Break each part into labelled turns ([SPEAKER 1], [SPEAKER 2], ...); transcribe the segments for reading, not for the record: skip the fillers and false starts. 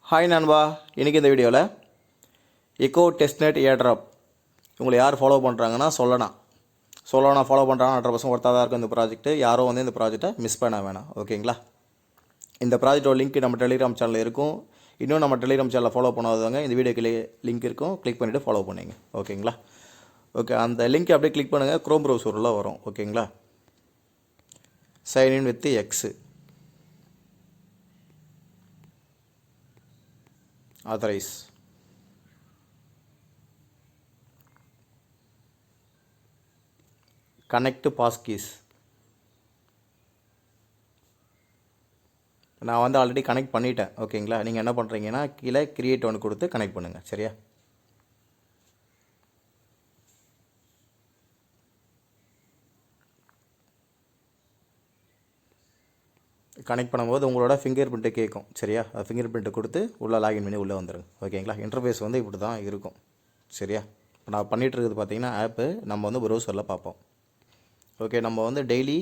[SPEAKER 1] Hi நண்பா, இன்றைக்கி இந்த வீடியோவில் எக்கோ டெஸ்ட்நெட் ஏர்ட்ராப் உங்களை யார் ஃபாலோ பண்ணுறாங்கன்னா சொல்லலாம் ஃபாலோ பண்ணுறாங்கன்னா 100% ஒருத்தா தான் இருக்கும் இந்த ப்ராஜெக்ட்டு. யாரும் வந்து இந்த ப்ராஜெக்ட்டை மிஸ் பண்ண வேணாம். ஓகேங்களா? இந்த ப்ராஜெக்டோட லிங்க் நம்ம டெலிகிராம் சேனலில் இருக்கும். இன்னும் நம்ம டெலிகிராம் சேனலில் ஃபாலோ பண்ணாதவங்க இந்த வீடியோக்கு லிங்க் இருக்கும், கிளிக் பண்ணிவிட்டு ஃபாலோ பண்ணிங்க. ஓகேங்களா? ஓகே, அந்த லிங்க் அப்படியே கிளிக் பண்ணுங்கள், க்ரோம் ப்ரௌசரில் வரும். ஓகேங்களா? Sign in with x authorize. Connect passkeys. நான் வந்து ஆல்ரெடி கனெக்ட் பண்ணிட்டேன். ஓகேங்களா? நீங்கள் என்ன பண்ணுறீங்கன்னா கீழே கிரியேட் ஒன்று கொடுத்து கனெக்ட் பண்ணுங்கள். சரியா? கனெக்ட் பண்ணும்போது உங்களோட ஃபிங்கர் பிரிண்ட்டை கேட்கும். சரியா? ஃபிங்கர் பிரிண்ட்டை கொடுத்து உள்ளே லாகின் பண்ணி உள்ளே வந்துடுங்க. ஓகேங்களா? இன்டர்ஃபேஸ் வந்து இப்படி தான் இருக்கும். சரியா? இப்போ நான் பண்ணிகிட்டு இருக்கிறது பார்த்தீங்கன்னா ஆப்பு நம்ம வந்து ப்ரௌசரில் பார்ப்போம். ஓகே, நம்ம வந்து டெய்லி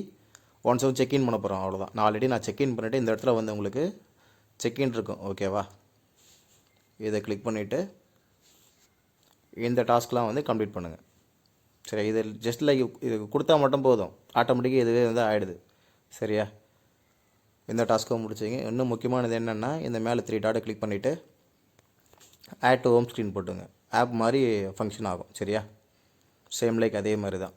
[SPEAKER 1] ஒன்ஸ் வந்து செக்இன் பண்ண போகிறோம். அவ்வளோதான். நான் செக்இன் பண்ணிவிட்டு இந்த இடத்துல வந்து உங்களுக்கு செக்இன் இருக்கும். ஓகேவா? இதை கிளிக் பண்ணிவிட்டு இந்த டாஸ்க்லாம் வந்து கம்ப்ளீட் பண்ணுங்கள். சரி, இது ஜஸ்ட் லைக் இது கொடுத்தா மட்டும் போதும், ஆட்டோமேட்டிக்காக இதுவே வந்து ஆகிடுது. சரியா? இந்த டாஸ்க்கும் முடிச்சிங்க. இன்னும் முக்கியமானது என்னென்னா இந்த மேலே 3 டாட்டை கிளிக் பண்ணிவிட்டு ஆட் டு ஹோம் ஸ்க்ரீன் போட்டுங்க. ஆப் மாதிரி ஃபங்க்ஷன் ஆகும். சரியா? சேம் லைக் அதே மாதிரி தான்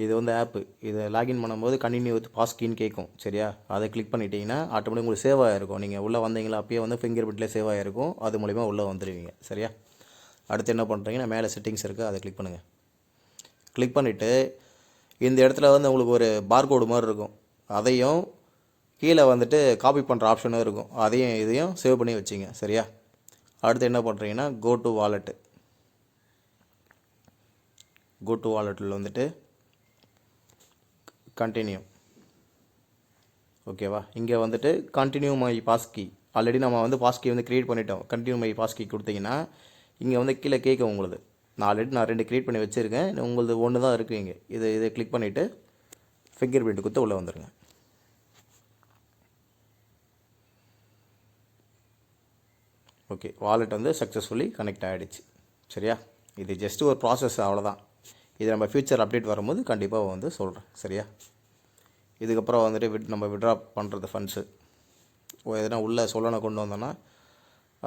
[SPEAKER 1] இது வந்து ஆப்பு. இதை லாகின் பண்ணும்போது கண்டினியூ வித் பாஸ்கீன்னு கேட்கும். சரியா? அதை கிளிக் பண்ணிட்டீங்கன்னா ஆட்டோமேட்டிக் உங்களுக்கு சேவ் ஆகிருக்கும். நீங்கள் உள்ளே வந்தீங்களா அப்பயே வந்து ஃபிங்கர் பிரிண்ட்லேயே சேவ் ஆகிருக்கும். அது மூலிமா உள்ளே வந்துடுவீங்க. சரியா? அடுத்து என்ன பண்ணுறீங்கன்னா மேலே செட்டிங்ஸ் இருக்குது, அதை கிளிக் பண்ணுங்கள். கிளிக் பண்ணிவிட்டு இந்த இடத்துல வந்து உங்களுக்கு ஒரு பார்கோடு மாதிரி இருக்கும். அதையும் கீழே வந்துட்டு காப்பி பண்ணுற ஆப்ஷனும் இருக்கும். அதையும் இதையும் சேவ் பண்ணி வச்சிங்க. சரியா? அடுத்து என்ன பண்ணுறீங்கன்னா கோ டு வாலெட்டில் வந்துட்டு கண்டினியூ. ஓகேவா? இங்கே வந்துட்டு கண்டினியூ மை பாஸ்கி. ஆல்ரெடி நம்ம வந்து பாஸ்கி வந்து க்ரியேட் பண்ணிட்டோம். கண்டினியூ மை பாஸ்கி கொடுத்தீங்கன்னா இங்கே வந்து கீழே கேட்கும் உங்களுக்கு. நான் 2 க்ரியேட் பண்ணி வச்சுருக்கேன். உங்களது ஒன்று தான் இருக்குது இங்கே. இதை கிளிக் பண்ணிவிட்டு ஃபிங்கர் பிரிண்ட் கொடுத்து உள்ளே வந்துடுங்க. ஓகே, வாலெட் வந்து சக்ஸஸ்ஃபுல்லி கனெக்ட் ஆகிடுச்சு. சரியா? இது ஜஸ்ட் ஒரு ப்ராசஸ், அவ்வளோதான். இது நம்ம ஃபியூச்சர் அப்டேட் வரும்போது கண்டிப்பாக வந்து சொல்கிறேன். சரியா? இதுக்கப்புறம் வந்துட்டு நம்ம விட்ரா பண்ணுறது ஃபண்ட்ஸு எதனா உள்ளே சொல்லணும் கொண்டு வந்தோன்னா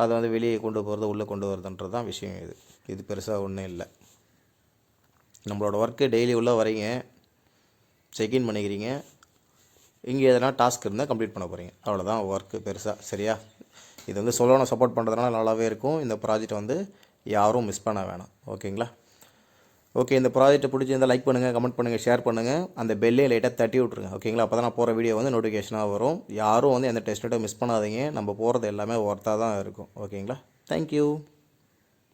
[SPEAKER 1] அதை வந்து வெளியே கொண்டு போகிறது உள்ளே கொண்டு வரதுன்றது தான் விஷயம். இது பெருசாக ஒன்றும் இல்லை. நம்மளோட ஒர்க்கு டெய்லி உள்ளே வரீங்க, செக்இன் பண்ணிக்கிறீங்க, இங்கே எதனா டாஸ்க் இருந்தால் கம்ப்ளீட் பண்ண போகிறீங்க. அவ்வளோதான் ஒர்க்கு பெருசாக. சரியா? இது வந்து சொல்லணும் சப்போர்ட் பண்ணுறதுனால நல்லாவே இருக்கும். இந்த ப்ராஜெக்ட் வந்து யாரும் மிஸ் பண்ண வேணாம். ஓகேங்களா? ஓகே, இந்த ப்ராஜெக்ட்டை பிடிச்சிருந்தால் லைக் பண்ணுங்கள், கமெண்ட் பண்ணுங்கள், ஷேர் பண்ணுங்கள். அந்த பெல்லையும் லைட்டாக தட்டி விட்ருங்க. ஓகேங்களா? அப்போ தான் நான் போகிற வீடியோ வந்து நோட்டிஃபிகேஷனாக வரும். யாரும் வந்து எந்த டெஸ்ட்நெட்டும் மிஸ் பண்ணாதீங்க. நம்ம போகிறது எல்லாமே ஒர்த்தாக தான் இருக்கும். ஓகேங்களா? தேங்க்யூ.